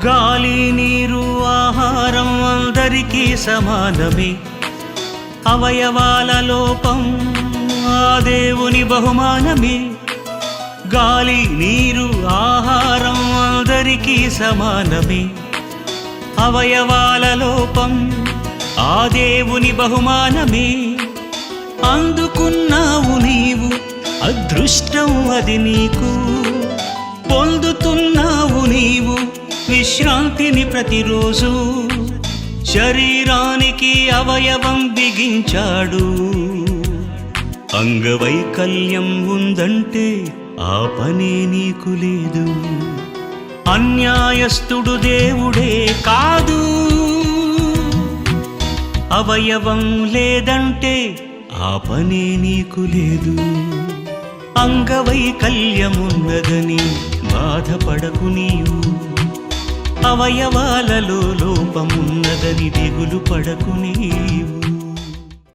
గాలి నీరు ఆహారం అందరికీ సమానమే. అవయవాల లోపం ఆ దేవుని బహుమానమే. గాలి నీరు ఆహారం అందరికీ సమానమే. అవయవాల లోపం ఆ దేవుని బహుమానమే. అందుకున్నావు నీవు అదృష్టం అది నీకు. పొందుతున్నావు నీవు విశ్రాంతిని ప్రతిరోజు. శరీరానికి అవయవం బిగించాడు. అంగవైకల్యం ఉందంటే ఆ పనే నీకు లేదు. అన్యాయస్తుడు దేవుడే కాదు. అవయవం లేదంటే ఆ పనే నీకు లేదు. అంగవైకల్యమున్నదని బాధపడకు నీవు. అవయవాలలో లోపమున్నదని దిగులు పడకు నీవు.